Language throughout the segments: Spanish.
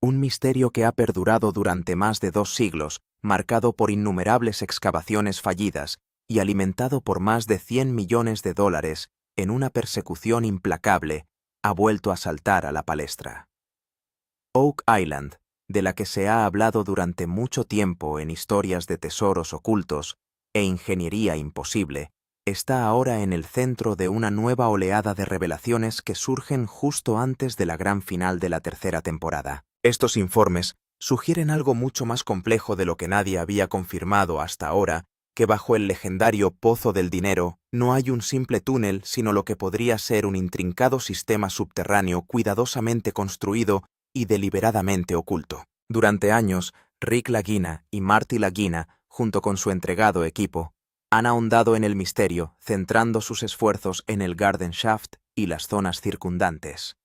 Un misterio que ha perdurado durante más de 2 siglos, marcado por innumerables excavaciones fallidas y alimentado por más de 100 millones de dólares en una persecución implacable, ha vuelto a saltar a la palestra. Oak Island, de la que se ha hablado durante mucho tiempo en historias de tesoros ocultos e ingeniería imposible, está ahora en el centro de una nueva oleada de revelaciones que surgen justo antes de la gran final de la tercera temporada. Estos informes sugieren algo mucho más complejo de lo que nadie había confirmado hasta ahora, que bajo el legendario Pozo del Dinero no hay un simple túnel, sino lo que podría ser un intrincado sistema subterráneo cuidadosamente construido y deliberadamente oculto. Durante años, Rick Lagina y Marty Lagina, junto con su entregado equipo, han ahondado en el misterio, centrando sus esfuerzos en el Garden Shaft y las zonas circundantes.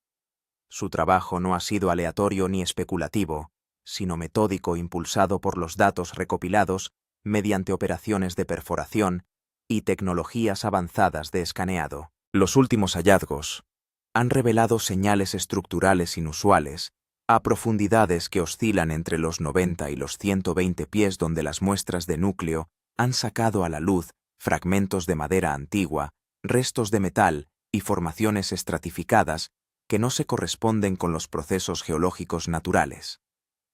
Su trabajo no ha sido aleatorio ni especulativo, sino metódico, impulsado por los datos recopilados mediante operaciones de perforación y tecnologías avanzadas de escaneado. Los últimos hallazgos han revelado señales estructurales inusuales a profundidades que oscilan entre los 90 y los 120 pies, donde las muestras de núcleo han sacado a la luz fragmentos de madera antigua, restos de metal y formaciones estratificadas que no se corresponden con los procesos geológicos naturales.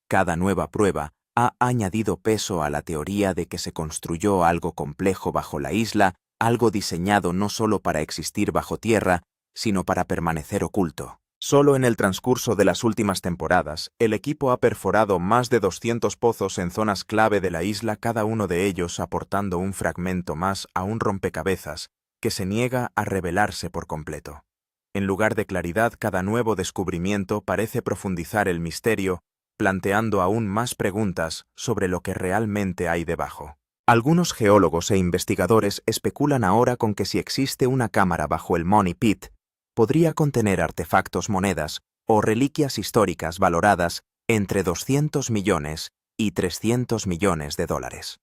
Cada nueva prueba ha añadido peso a la teoría de que se construyó algo complejo bajo la isla, algo diseñado no solo para existir bajo tierra, sino para permanecer oculto. Solo en el transcurso de las últimas temporadas, el equipo ha perforado más de 200 pozos en zonas clave de la isla, cada uno de ellos aportando un fragmento más a un rompecabezas que se niega a revelarse por completo. En lugar de claridad, cada nuevo descubrimiento parece profundizar el misterio, planteando aún más preguntas sobre lo que realmente hay debajo. Algunos geólogos e investigadores especulan ahora con que si existe una cámara bajo el Money Pit, podría contener artefactos, monedas o reliquias históricas valoradas entre 200 millones y 300 millones de dólares.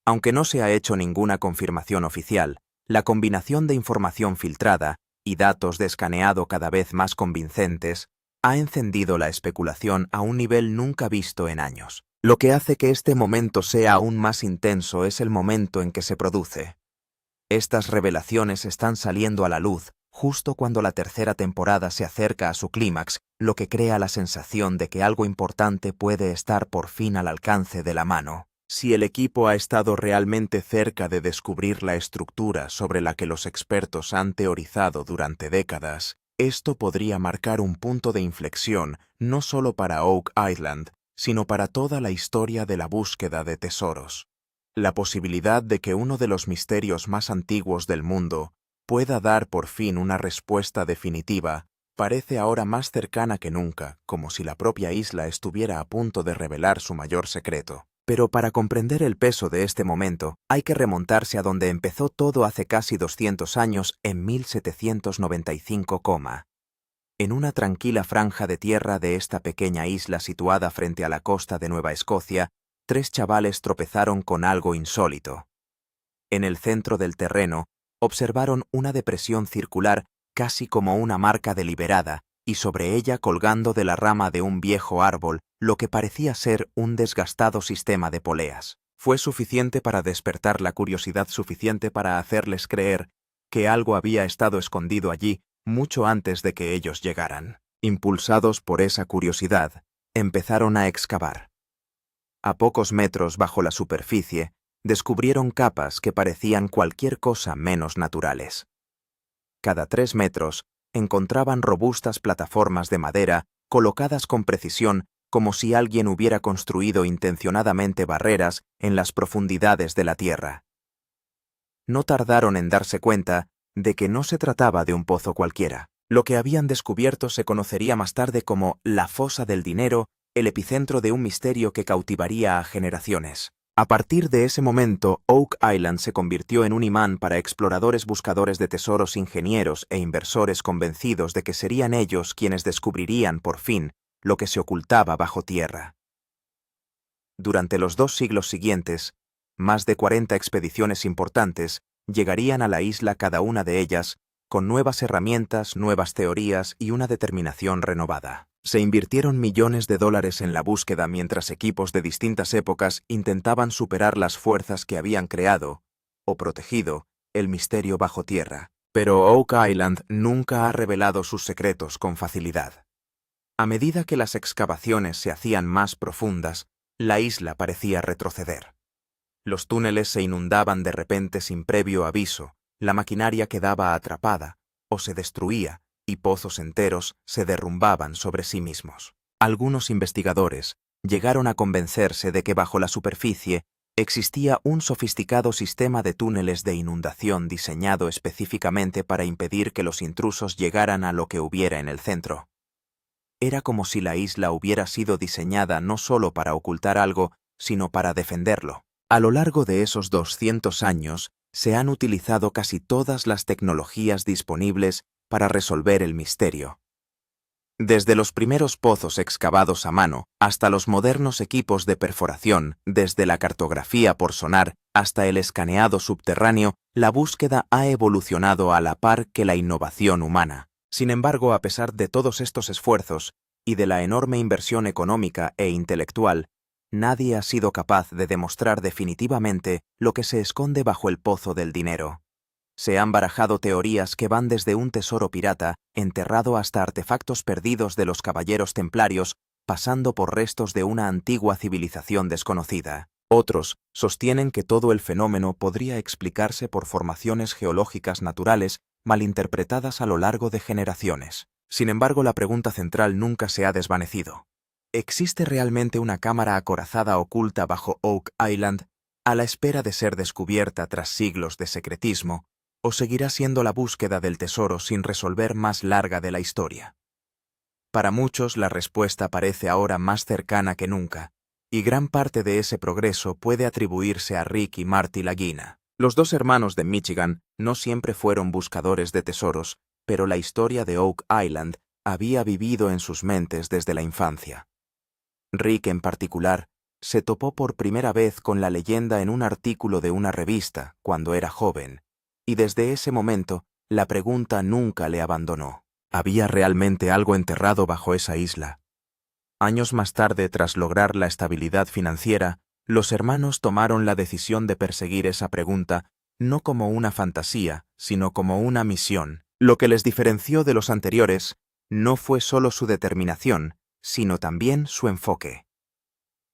Aunque no se ha hecho ninguna confirmación oficial, la combinación de información filtrada y datos de escaneado cada vez más convincentes ha encendido la especulación a un nivel nunca visto en años. Lo que hace que este momento sea aún más intenso es el momento en que se produce. Estas revelaciones están saliendo a la luz justo cuando la tercera temporada se acerca a su clímax, lo que crea la sensación de que algo importante puede estar por fin al alcance de la mano. Si el equipo ha estado realmente cerca de descubrir la estructura sobre la que los expertos han teorizado durante décadas, esto podría marcar un punto de inflexión no solo para Oak Island, sino para toda la historia de la búsqueda de tesoros. La posibilidad de que uno de los misterios más antiguos del mundo pueda dar por fin una respuesta definitiva parece ahora más cercana que nunca, como si la propia isla estuviera a punto de revelar su mayor secreto. Pero para comprender el peso de este momento, hay que remontarse a donde empezó todo hace casi 200 años, en 1795, en una tranquila franja de tierra de esta pequeña isla situada frente a la costa de Nueva Escocia, 3 chavales tropezaron con algo insólito. En el centro del terreno, observaron una depresión circular casi como una marca deliberada, y sobre ella, colgando de la rama de un viejo árbol, lo que parecía ser un desgastado sistema de poleas. Fue suficiente para despertar la curiosidad suficiente para hacerles creer que algo había estado escondido allí mucho antes de que ellos llegaran. Impulsados por esa curiosidad, empezaron a excavar. A pocos metros bajo la superficie, descubrieron capas que parecían cualquier cosa menos naturales. Cada 3 metros, encontraban robustas plataformas de madera colocadas con precisión, como si alguien hubiera construido intencionadamente barreras en las profundidades de la tierra. No tardaron en darse cuenta de que no se trataba de un pozo cualquiera. Lo que habían descubierto se conocería más tarde como la Fosa del Dinero, el epicentro de un misterio que cautivaría a generaciones. A partir de ese momento, Oak Island se convirtió en un imán para exploradores, buscadores de tesoros, ingenieros e inversores convencidos de que serían ellos quienes descubrirían por fin lo que se ocultaba bajo tierra. Durante los 2 siglos siguientes, más de 40 expediciones importantes llegarían a la isla, cada una de ellas con nuevas herramientas, nuevas teorías y una determinación renovada. Se invirtieron millones de dólares en la búsqueda mientras equipos de distintas épocas intentaban superar las fuerzas que habían creado, o protegido, el misterio bajo tierra. Pero Oak Island nunca ha revelado sus secretos con facilidad. A medida que las excavaciones se hacían más profundas, la isla parecía retroceder. Los túneles se inundaban de repente sin previo aviso, la maquinaria quedaba atrapada, o se destruía, y pozos enteros se derrumbaban sobre sí mismos. Algunos investigadores llegaron a convencerse de que bajo la superficie existía un sofisticado sistema de túneles de inundación diseñado específicamente para impedir que los intrusos llegaran a lo que hubiera en el centro. Era como si la isla hubiera sido diseñada no solo para ocultar algo, sino para defenderlo. A lo largo de esos 200 años, se han utilizado casi todas las tecnologías disponibles para resolver el misterio. Desde los primeros pozos excavados a mano hasta los modernos equipos de perforación, desde la cartografía por sonar hasta el escaneado subterráneo, la búsqueda ha evolucionado a la par que la innovación humana. Sin embargo, a pesar de todos estos esfuerzos y de la enorme inversión económica e intelectual, nadie ha sido capaz de demostrar definitivamente lo que se esconde bajo el pozo del dinero. Se han barajado teorías que van desde un tesoro pirata enterrado hasta artefactos perdidos de los caballeros templarios, pasando por restos de una antigua civilización desconocida. Otros sostienen que todo el fenómeno podría explicarse por formaciones geológicas naturales malinterpretadas a lo largo de generaciones. Sin embargo, la pregunta central nunca se ha desvanecido. ¿Existe realmente una cámara acorazada oculta bajo Oak Island, a la espera de ser descubierta tras siglos de secretismo, o seguirá siendo la búsqueda del tesoro sin resolver más larga de la historia? Para muchos, la respuesta parece ahora más cercana que nunca, y gran parte de ese progreso puede atribuirse a Rick y Marty Lagina. Los dos hermanos de Michigan no siempre fueron buscadores de tesoros, pero la historia de Oak Island había vivido en sus mentes desde la infancia. Rick, en particular, se topó por primera vez con la leyenda en un artículo de una revista cuando era joven, y desde ese momento la pregunta nunca le abandonó. ¿Había realmente algo enterrado bajo esa isla? Años más tarde, tras lograr la estabilidad financiera, los hermanos tomaron la decisión de perseguir esa pregunta no como una fantasía, sino como una misión. Lo que les diferenció de los anteriores no fue solo su determinación, sino también su enfoque.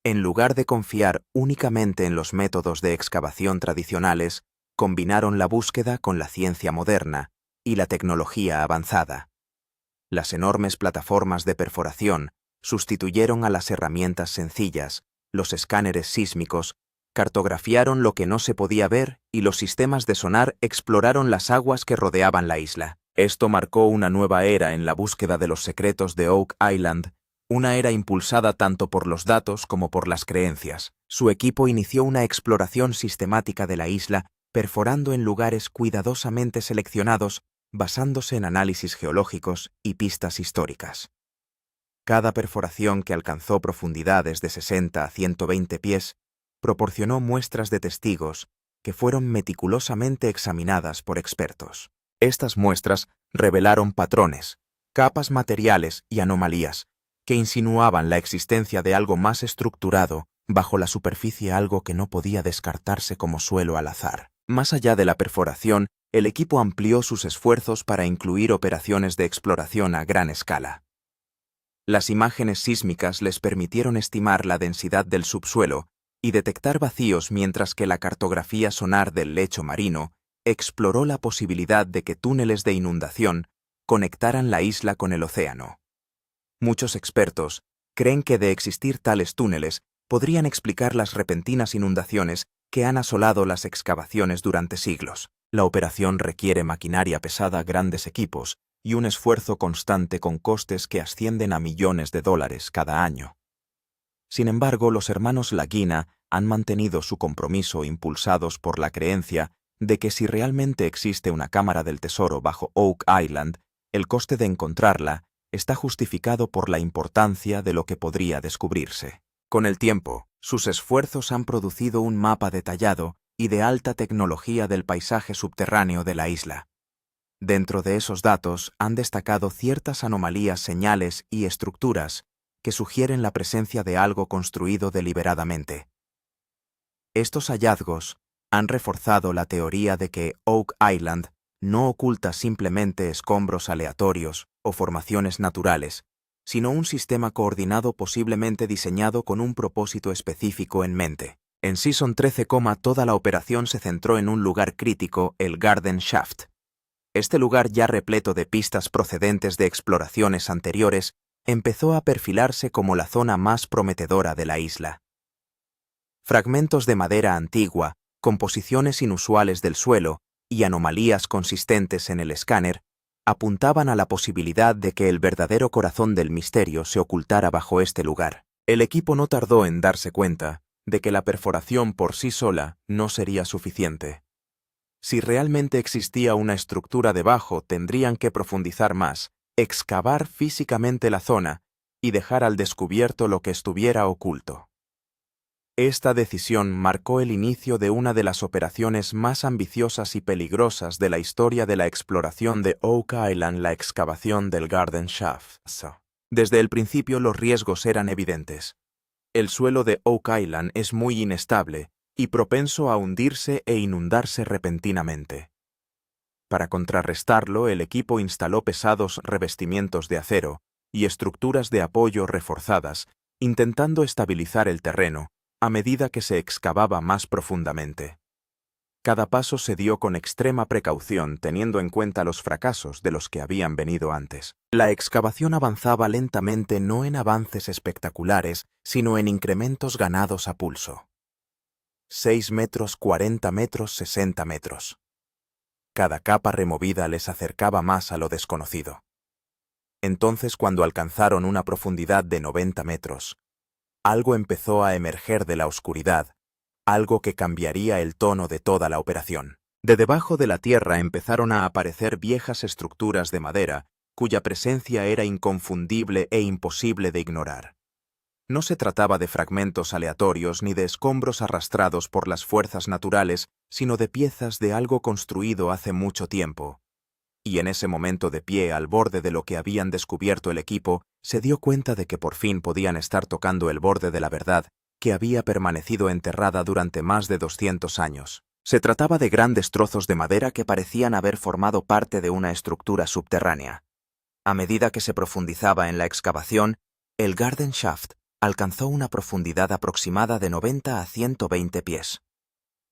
En lugar de confiar únicamente en los métodos de excavación tradicionales, combinaron la búsqueda con la ciencia moderna y la tecnología avanzada. Las enormes plataformas de perforación sustituyeron a las herramientas sencillas, los escáneres sísmicos cartografiaron lo que no se podía ver y los sistemas de sonar exploraron las aguas que rodeaban la isla. Esto marcó una nueva era en la búsqueda de los secretos de Oak Island, una era impulsada tanto por los datos como por las creencias. Su equipo inició una exploración sistemática de la isla, perforando en lugares cuidadosamente seleccionados, basándose en análisis geológicos y pistas históricas. Cada perforación, que alcanzó profundidades de 60 a 120 pies, proporcionó muestras de testigos que fueron meticulosamente examinadas por expertos. Estas muestras revelaron patrones, capas materiales y anomalías que insinuaban la existencia de algo más estructurado bajo la superficie, algo que no podía descartarse como suelo al azar. Más allá de la perforación, el equipo amplió sus esfuerzos para incluir operaciones de exploración a gran escala. Las imágenes sísmicas les permitieron estimar la densidad del subsuelo y detectar vacíos, mientras que la cartografía sonar del lecho marino exploró la posibilidad de que túneles de inundación conectaran la isla con el océano. Muchos expertos creen que, de existir tales túneles, podrían explicar las repentinas inundaciones que han asolado las excavaciones durante siglos. La operación requiere maquinaria pesada, grandes equipos y un esfuerzo constante con costes que ascienden a millones de dólares cada año. Sin embargo, los hermanos Lagina han mantenido su compromiso, impulsados por la creencia de que si realmente existe una cámara del tesoro bajo Oak Island, el coste de encontrarla está justificado por la importancia de lo que podría descubrirse. Con el tiempo, sus esfuerzos han producido un mapa detallado y de alta tecnología del paisaje subterráneo de la isla. Dentro de esos datos han destacado ciertas anomalías, señales y estructuras que sugieren la presencia de algo construido deliberadamente. Estos hallazgos han reforzado la teoría de que Oak Island no oculta simplemente escombros aleatorios o formaciones naturales, sino un sistema coordinado posiblemente diseñado con un propósito específico en mente. En Season 13, toda la operación se centró en un lugar crítico, el Garden Shaft. Este lugar, ya repleto de pistas procedentes de exploraciones anteriores, empezó a perfilarse como la zona más prometedora de la isla. Fragmentos de madera antigua, composiciones inusuales del suelo y anomalías consistentes en el escáner apuntaban a la posibilidad de que el verdadero corazón del misterio se ocultara bajo este lugar. El equipo no tardó en darse cuenta de que la perforación por sí sola no sería suficiente. Si realmente existía una estructura debajo, tendrían que profundizar más, excavar físicamente la zona y dejar al descubierto lo que estuviera oculto. Esta decisión marcó el inicio de una de las operaciones más ambiciosas y peligrosas de la historia de la exploración de Oak Island, la excavación del Garden Shaft. Desde el principio los riesgos eran evidentes. El suelo de Oak Island es muy inestable y propenso a hundirse e inundarse repentinamente. Para contrarrestarlo, el equipo instaló pesados revestimientos de acero y estructuras de apoyo reforzadas, intentando estabilizar el terreno a medida que se excavaba más profundamente. Cada paso se dio con extrema precaución, teniendo en cuenta los fracasos de los que habían venido antes. La excavación avanzaba lentamente, no en avances espectaculares, sino en incrementos ganados a pulso. 6 metros, 40 metros, 60 metros. Cada capa removida les acercaba más a lo desconocido. Entonces, cuando alcanzaron una profundidad de 90 metros, algo empezó a emerger de la oscuridad, algo que cambiaría el tono de toda la operación. De debajo de la tierra empezaron a aparecer viejas estructuras de madera, cuya presencia era inconfundible e imposible de ignorar. No se trataba de fragmentos aleatorios ni de escombros arrastrados por las fuerzas naturales, sino de piezas de algo construido hace mucho tiempo. Y en ese momento, de pie al borde de lo que habían descubierto el equipo, se dio cuenta de que por fin podían estar tocando el borde de la verdad que había permanecido enterrada durante más de 200 años. Se trataba de grandes trozos de madera que parecían haber formado parte de una estructura subterránea. A medida que se profundizaba en la excavación, el Garden Shaft alcanzó una profundidad aproximada de 90 a 120 pies.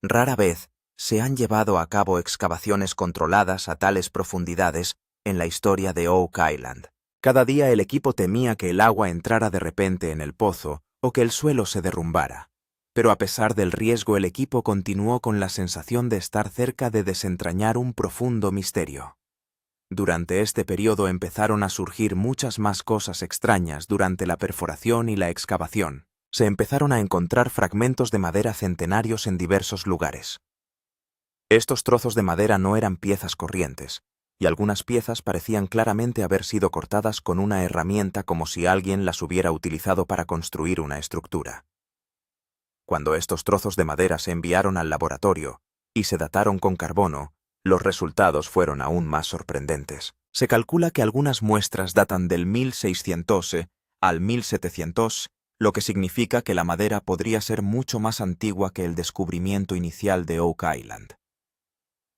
Rara vez se han llevado a cabo excavaciones controladas a tales profundidades en la historia de Oak Island. Cada día el equipo temía que el agua entrara de repente en el pozo o que el suelo se derrumbara. Pero a pesar del riesgo, el equipo continuó con la sensación de estar cerca de desentrañar un profundo misterio. Durante este periodo empezaron a surgir muchas más cosas extrañas durante la perforación y la excavación. Se empezaron a encontrar fragmentos de madera centenarios en diversos lugares. Estos trozos de madera no eran piezas corrientes, y algunas piezas parecían claramente haber sido cortadas con una herramienta, como si alguien las hubiera utilizado para construir una estructura. Cuando estos trozos de madera se enviaron al laboratorio y se dataron con carbono, los resultados fueron aún más sorprendentes. Se calcula que algunas muestras datan del 1600 al 1700, lo que significa que la madera podría ser mucho más antigua que el descubrimiento inicial de Oak Island.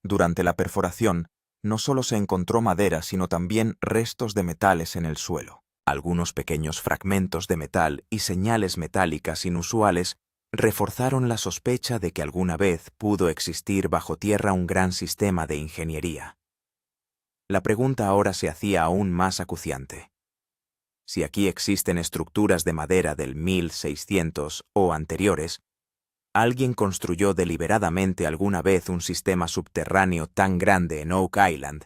Durante la perforación, no solo se encontró madera, sino también restos de metales en el suelo. Algunos pequeños fragmentos de metal y señales metálicas inusuales reforzaron la sospecha de que alguna vez pudo existir bajo tierra un gran sistema de ingeniería. La pregunta ahora se hacía aún más acuciante. Si aquí existen estructuras de madera del 1600 o anteriores, ¿alguien construyó deliberadamente alguna vez un sistema subterráneo tan grande en Oak Island?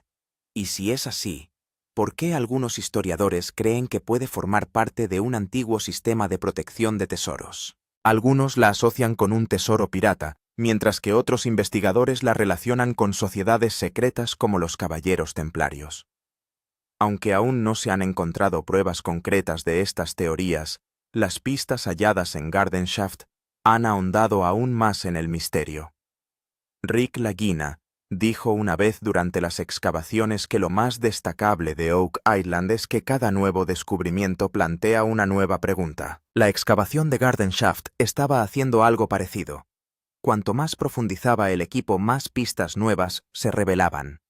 Y si es así, ¿por qué algunos historiadores creen que puede formar parte de un antiguo sistema de protección de tesoros? Algunos la asocian con un tesoro pirata, mientras que otros investigadores la relacionan con sociedades secretas como los Caballeros Templarios. Aunque aún no se han encontrado pruebas concretas de estas teorías, las pistas halladas en Garden Shaft han ahondado aún más en el misterio. Rick Lagina, Dijo una vez durante las excavaciones que lo más destacable de Oak Island es que cada nuevo descubrimiento plantea una nueva pregunta. La excavación de Garden Shaft estaba haciendo algo parecido. Cuanto más profundizaba el equipo, más pistas nuevas se revelaban.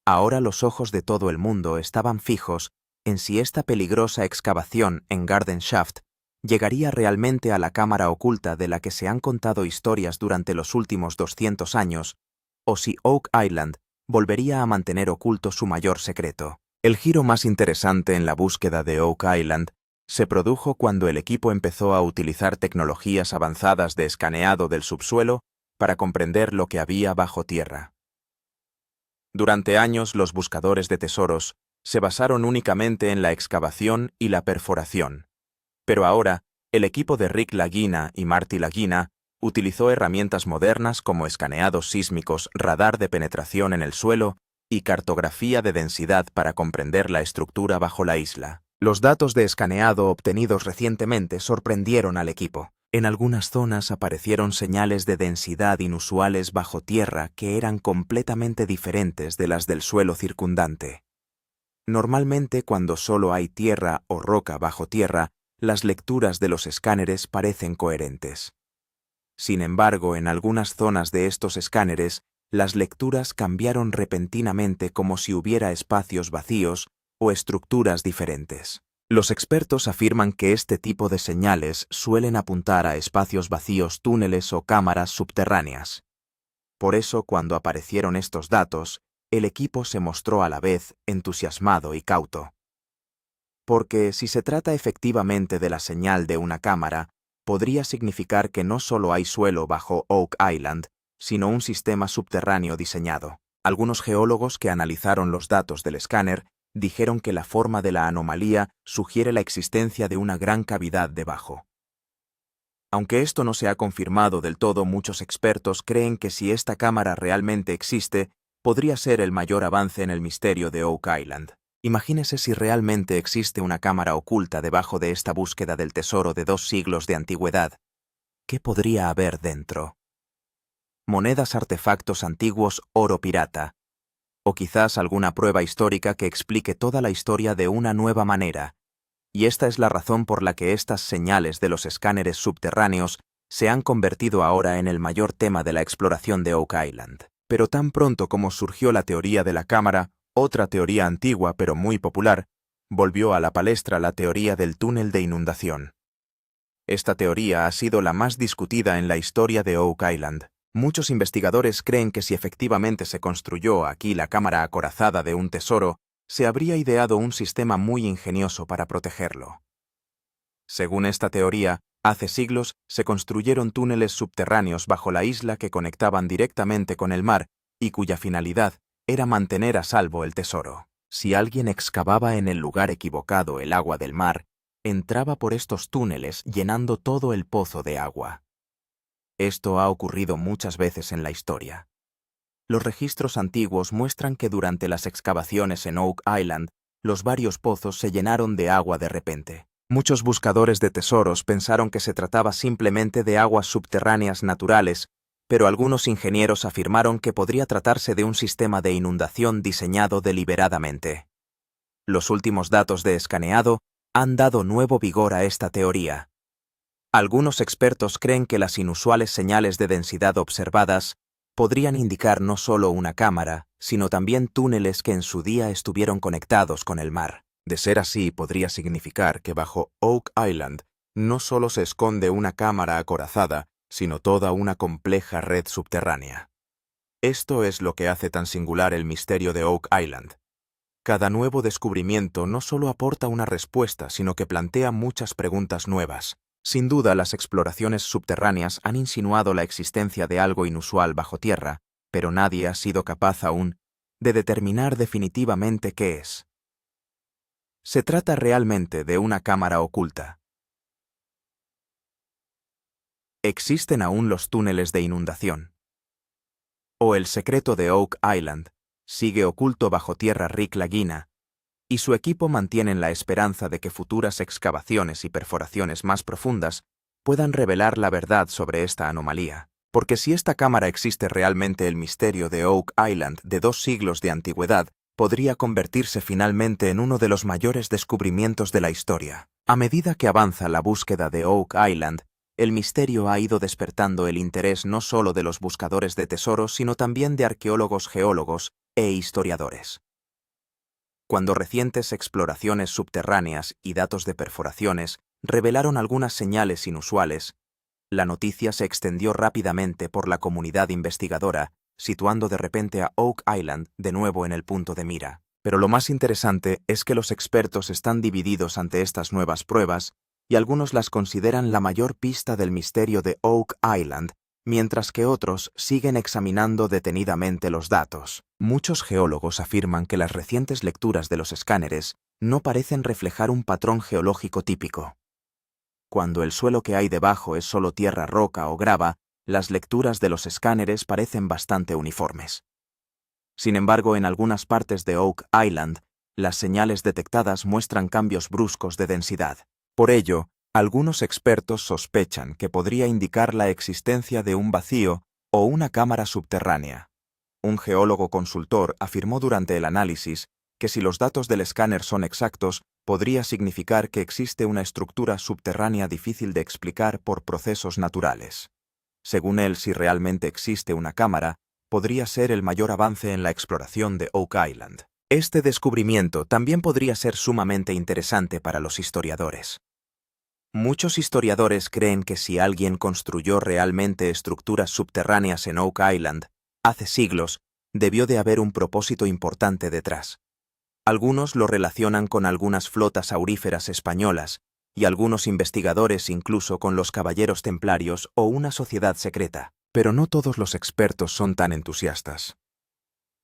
Ahora los ojos de todo el mundo estaban fijos en si esta peligrosa excavación en Garden Shaft llegaría realmente a la cámara oculta de la que se han contado historias durante los últimos 200 años, o si Oak Island volvería a mantener oculto su mayor secreto. El giro más interesante en la búsqueda de Oak Island se produjo cuando el equipo empezó a utilizar tecnologías avanzadas de escaneado del subsuelo para comprender lo que había bajo tierra. Durante años, los buscadores de tesoros se basaron únicamente en la excavación y la perforación. Pero ahora, el equipo de Rick Lagina y Marty Lagina utilizó herramientas modernas como escaneados sísmicos, radar de penetración en el suelo y cartografía de densidad para comprender la estructura bajo la isla. Los datos de escaneado obtenidos recientemente sorprendieron al equipo. En algunas zonas aparecieron señales de densidad inusuales bajo tierra que eran completamente diferentes de las del suelo circundante. Normalmente, cuando solo hay tierra o roca bajo tierra, las lecturas de los escáneres parecen coherentes. Sin embargo, en algunas zonas de estos escáneres, las lecturas cambiaron repentinamente como si hubiera espacios vacíos o estructuras diferentes. Los expertos afirman que este tipo de señales suelen apuntar a espacios vacíos, túneles o cámaras subterráneas. Por eso, cuando aparecieron estos datos, el equipo se mostró a la vez entusiasmado y cauto. Porque si se trata efectivamente de la señal de una cámara, podría significar que no solo hay suelo bajo Oak Island, sino un sistema subterráneo diseñado. Algunos geólogos que analizaron los datos del escáner dijeron que la forma de la anomalía sugiere la existencia de una gran cavidad debajo. Aunque esto no se ha confirmado del todo, muchos expertos creen que si esta cámara realmente existe, podría ser el mayor avance en el misterio de Oak Island. Imagínese si realmente existe una cámara oculta debajo de esta búsqueda del tesoro de 2 siglos de antigüedad. ¿Qué podría haber dentro? Monedas, artefactos antiguos, oro pirata. O quizás alguna prueba histórica que explique toda la historia de una nueva manera. Y esta es la razón por la que estas señales de los escáneres subterráneos se han convertido ahora en el mayor tema de la exploración de Oak Island. Pero tan pronto como surgió la teoría de la cámara, otra teoría antigua pero muy popular, volvió a la palestra: la teoría del túnel de inundación. Esta teoría ha sido la más discutida en la historia de Oak Island. Muchos investigadores creen que si efectivamente se construyó aquí la cámara acorazada de un tesoro, se habría ideado un sistema muy ingenioso para protegerlo. Según esta teoría, hace siglos se construyeron túneles subterráneos bajo la isla que conectaban directamente con el mar y cuya finalidad era mantener a salvo el tesoro. Si alguien excavaba en el lugar equivocado el agua del mar, entraba por estos túneles llenando todo el pozo de agua. Esto ha ocurrido muchas veces en la historia. Los registros antiguos muestran que durante las excavaciones en Oak Island, los varios pozos se llenaron de agua de repente. Muchos buscadores de tesoros pensaron que se trataba simplemente de aguas subterráneas naturales, pero algunos ingenieros afirmaron que podría tratarse de un sistema de inundación diseñado deliberadamente. Los últimos datos de escaneado han dado nuevo vigor a esta teoría. Algunos expertos creen que las inusuales señales de densidad observadas podrían indicar no solo una cámara, sino también túneles que en su día estuvieron conectados con el mar. De ser así, podría significar que bajo Oak Island no solo se esconde una cámara acorazada, sino toda una compleja red subterránea. Esto es lo que hace tan singular el misterio de Oak Island. Cada nuevo descubrimiento no solo aporta una respuesta, sino que plantea muchas preguntas nuevas. Sin duda, las exploraciones subterráneas han insinuado la existencia de algo inusual bajo tierra, pero nadie ha sido capaz aún de determinar definitivamente qué es. ¿Se trata realmente de una cámara oculta? ¿Existen aún los túneles de inundación? ¿O el secreto de Oak Island sigue oculto bajo tierra? Rick Lagina y su equipo mantienen la esperanza de que futuras excavaciones y perforaciones más profundas puedan revelar la verdad sobre esta anomalía. Porque si esta cámara existe realmente, el misterio de Oak Island de 2 siglos de antigüedad podría convertirse finalmente en uno de los mayores descubrimientos de la historia. A medida que avanza la búsqueda de Oak Island, el misterio ha ido despertando el interés no solo de los buscadores de tesoros, sino también de arqueólogos, geólogos e historiadores. Cuando recientes exploraciones subterráneas y datos de perforaciones revelaron algunas señales inusuales, la noticia se extendió rápidamente por la comunidad investigadora, situando de repente a Oak Island de nuevo en el punto de mira. Pero lo más interesante es que los expertos están divididos ante estas nuevas pruebas, y algunos las consideran la mayor pista del misterio de Oak Island, mientras que otros siguen examinando detenidamente los datos. Muchos geólogos afirman que las recientes lecturas de los escáneres no parecen reflejar un patrón geológico típico. Cuando el suelo que hay debajo es solo tierra, roca o grava, las lecturas de los escáneres parecen bastante uniformes. Sin embargo, en algunas partes de Oak Island, las señales detectadas muestran cambios bruscos de densidad. Por ello, algunos expertos sospechan que podría indicar la existencia de un vacío o una cámara subterránea. Un geólogo consultor afirmó durante el análisis que si los datos del escáner son exactos, podría significar que existe una estructura subterránea difícil de explicar por procesos naturales. Según él, si realmente existe una cámara, podría ser el mayor avance en la exploración de Oak Island. Este descubrimiento también podría ser sumamente interesante para los historiadores. Muchos historiadores creen que si alguien construyó realmente estructuras subterráneas en Oak Island, hace siglos, debió de haber un propósito importante detrás. Algunos lo relacionan con algunas flotas auríferas españolas, y algunos investigadores incluso con los caballeros templarios o una sociedad secreta. Pero no todos los expertos son tan entusiastas.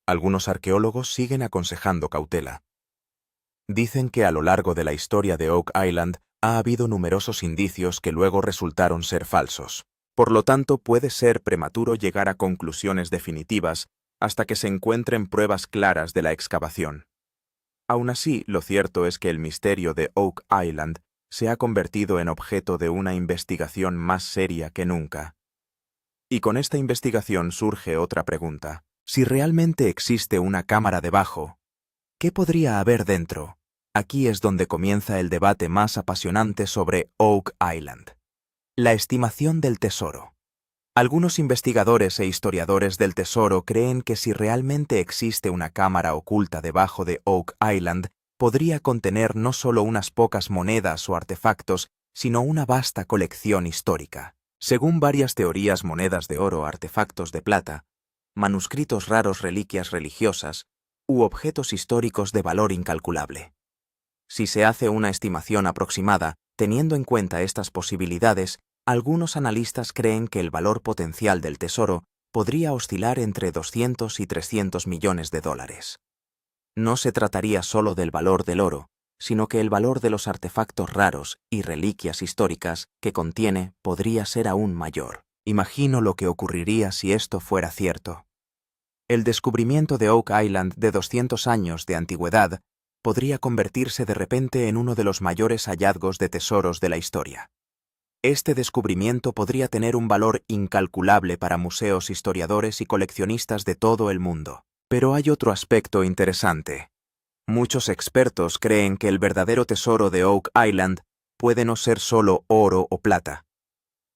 Algunos arqueólogos siguen aconsejando cautela. Dicen que a lo largo de la historia de Oak Island ha habido numerosos indicios que luego resultaron ser falsos. Por lo tanto, puede ser prematuro llegar a conclusiones definitivas hasta que se encuentren pruebas claras de la excavación. Aún así, lo cierto es que el misterio de Oak Island se ha convertido en objeto de una investigación más seria que nunca. Y con esta investigación surge otra pregunta. Si realmente existe una cámara debajo, ¿qué podría haber dentro? Aquí es donde comienza el debate más apasionante sobre Oak Island. La estimación del tesoro. Algunos investigadores e historiadores del tesoro creen que si realmente existe una cámara oculta debajo de Oak Island, podría contener no solo unas pocas monedas o artefactos, sino una vasta colección histórica. Según varias teorías, monedas de oro, artefactos de plata, manuscritos raros, reliquias religiosas u objetos históricos de valor incalculable. Si se hace una estimación aproximada, teniendo en cuenta estas posibilidades, algunos analistas creen que el valor potencial del tesoro podría oscilar entre 200 y 300 millones de dólares. No se trataría solo del valor del oro, sino que el valor de los artefactos raros y reliquias históricas que contiene podría ser aún mayor. Imagino lo que ocurriría si esto fuera cierto. El descubrimiento de Oak Island de 200 años de antigüedad podría convertirse de repente en uno de los mayores hallazgos de tesoros de la historia. Este descubrimiento podría tener un valor incalculable para museos, historiadores y coleccionistas de todo el mundo. Pero hay otro aspecto interesante. Muchos expertos creen que el verdadero tesoro de Oak Island puede no ser solo oro o plata.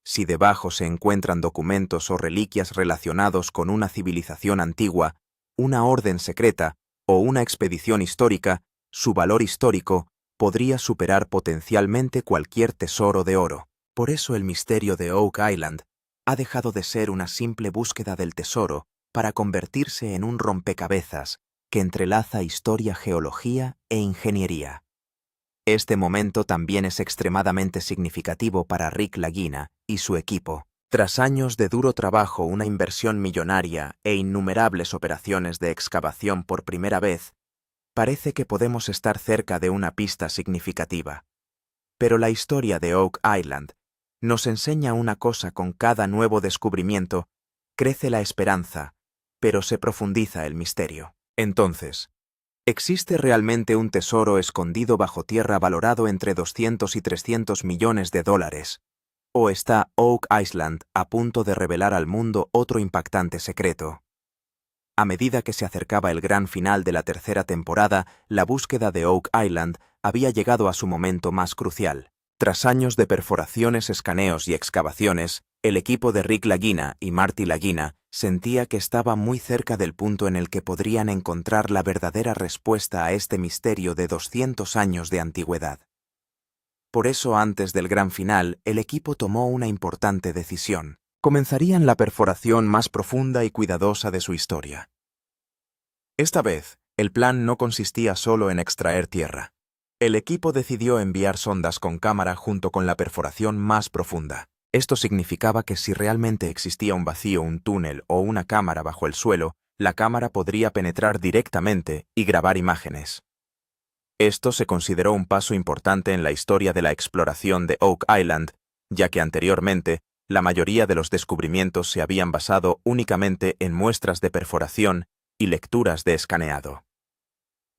Si debajo se encuentran documentos o reliquias relacionados con una civilización antigua, una orden secreta o una expedición histórica, su valor histórico podría superar potencialmente cualquier tesoro de oro. Por eso el misterio de Oak Island ha dejado de ser una simple búsqueda del tesoro para convertirse en un rompecabezas que entrelaza historia, geología e ingeniería. Este momento también es extremadamente significativo para Rick Lagina y su equipo. Tras años de duro trabajo, una inversión millonaria e innumerables operaciones de excavación por primera vez, parece que podemos estar cerca de una pista significativa. Pero la historia de Oak Island nos enseña una cosa: con cada nuevo descubrimiento crece la esperanza, pero se profundiza el misterio. Entonces, ¿existe realmente un tesoro escondido bajo tierra valorado entre 200 y 300 millones de dólares? ¿O está Oak Island a punto de revelar al mundo otro impactante secreto? A medida que se acercaba el gran final de la tercera temporada, la búsqueda de Oak Island había llegado a su momento más crucial. Tras años de perforaciones, escaneos y excavaciones, el equipo de Rick Lagina y Marty Lagina sentía que estaba muy cerca del punto en el que podrían encontrar la verdadera respuesta a este misterio de 200 años de antigüedad. Por eso, antes del gran final, el equipo tomó una importante decisión. Comenzarían la perforación más profunda y cuidadosa de su historia. Esta vez, el plan no consistía solo en extraer tierra. El equipo decidió enviar sondas con cámara junto con la perforación más profunda. Esto significaba que si realmente existía un vacío, un túnel o una cámara bajo el suelo, la cámara podría penetrar directamente y grabar imágenes. Esto se consideró un paso importante en la historia de la exploración de Oak Island, ya que anteriormente, la mayoría de los descubrimientos se habían basado únicamente en muestras de perforación y lecturas de escaneado.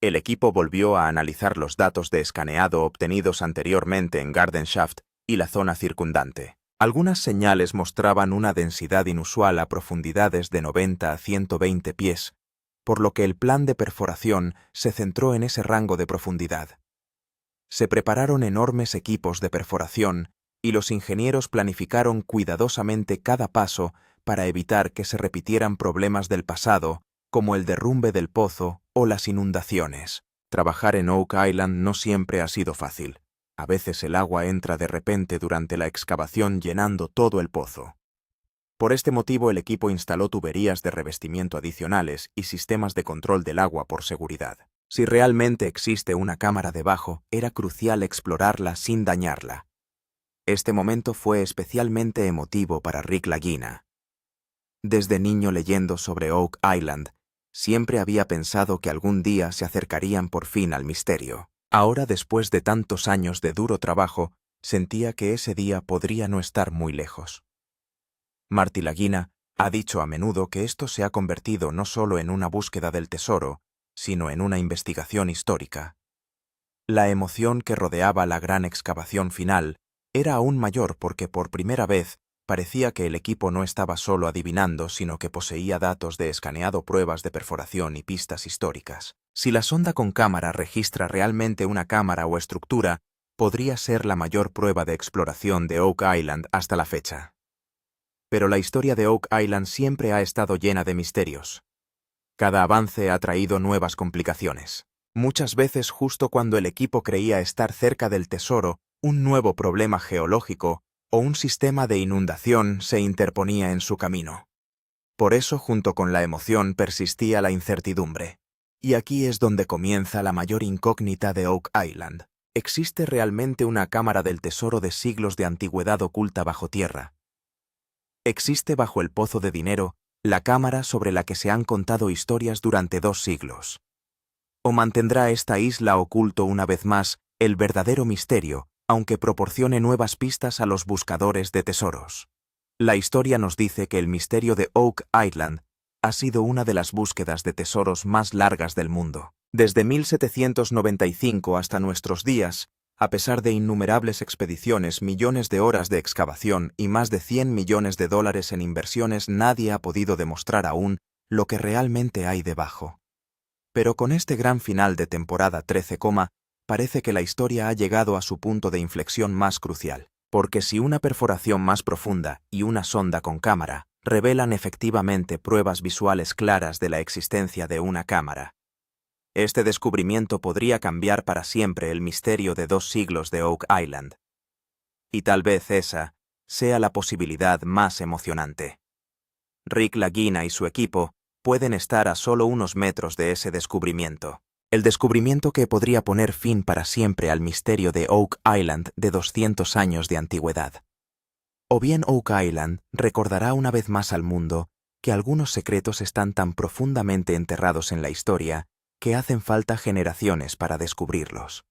El equipo volvió a analizar los datos de escaneado obtenidos anteriormente en Garden Shaft y la zona circundante. Algunas señales mostraban una densidad inusual a profundidades de 90 a 120 pies, por lo que el plan de perforación se centró en ese rango de profundidad. Se prepararon enormes equipos de perforación y los ingenieros planificaron cuidadosamente cada paso para evitar que se repitieran problemas del pasado, como el derrumbe del pozo o las inundaciones. Trabajar en Oak Island no siempre ha sido fácil. A veces el agua entra de repente durante la excavación llenando todo el pozo. Por este motivo el equipo instaló tuberías de revestimiento adicionales y sistemas de control del agua por seguridad. Si realmente existe una cámara debajo, era crucial explorarla sin dañarla. Este momento fue especialmente emotivo para Rick Lagina. Desde niño leyendo sobre Oak Island, siempre había pensado que algún día se acercarían por fin al misterio. Ahora, después de tantos años de duro trabajo, sentía que ese día podría no estar muy lejos. Marty Lagina ha dicho a menudo que esto se ha convertido no solo en una búsqueda del tesoro, sino en una investigación histórica. La emoción que rodeaba la gran excavación final era aún mayor porque por primera vez parecía que el equipo no estaba solo adivinando, sino que poseía datos de escaneado, pruebas de perforación y pistas históricas. Si la sonda con cámara registra realmente una cámara o estructura, podría ser la mayor prueba de exploración de Oak Island hasta la fecha. Pero la historia de Oak Island siempre ha estado llena de misterios. Cada avance ha traído nuevas complicaciones. Muchas veces, justo cuando el equipo creía estar cerca del tesoro, un nuevo problema geológico o un sistema de inundación se interponía en su camino. Por eso, junto con la emoción, persistía la incertidumbre. Y aquí es donde comienza la mayor incógnita de Oak Island. ¿Existe realmente una cámara del tesoro de siglos de antigüedad oculta bajo tierra? ¿Existe bajo el pozo de dinero la cámara sobre la que se han contado historias durante 2 siglos? ¿O mantendrá esta isla oculto una vez más el verdadero misterio, aunque proporcione nuevas pistas a los buscadores de tesoros? La historia nos dice que el misterio de Oak Island ha sido una de las búsquedas de tesoros más largas del mundo. Desde 1795 hasta nuestros días, a pesar de innumerables expediciones, millones de horas de excavación y más de $100 millones en inversiones, nadie ha podido demostrar aún lo que realmente hay debajo. Pero con este gran final de temporada 13, parece que la historia ha llegado a su punto de inflexión más crucial, porque si una perforación más profunda y una sonda con cámara revelan efectivamente pruebas visuales claras de la existencia de una cámara, este descubrimiento podría cambiar para siempre el misterio de 2 siglos de Oak Island. Y tal vez esa sea la posibilidad más emocionante. Rick Lagina y su equipo pueden estar a solo unos metros de ese descubrimiento. El descubrimiento que podría poner fin para siempre al misterio de Oak Island de 200 años de antigüedad. O bien Oak Island recordará una vez más al mundo que algunos secretos están tan profundamente enterrados en la historia que hacen falta generaciones para descubrirlos.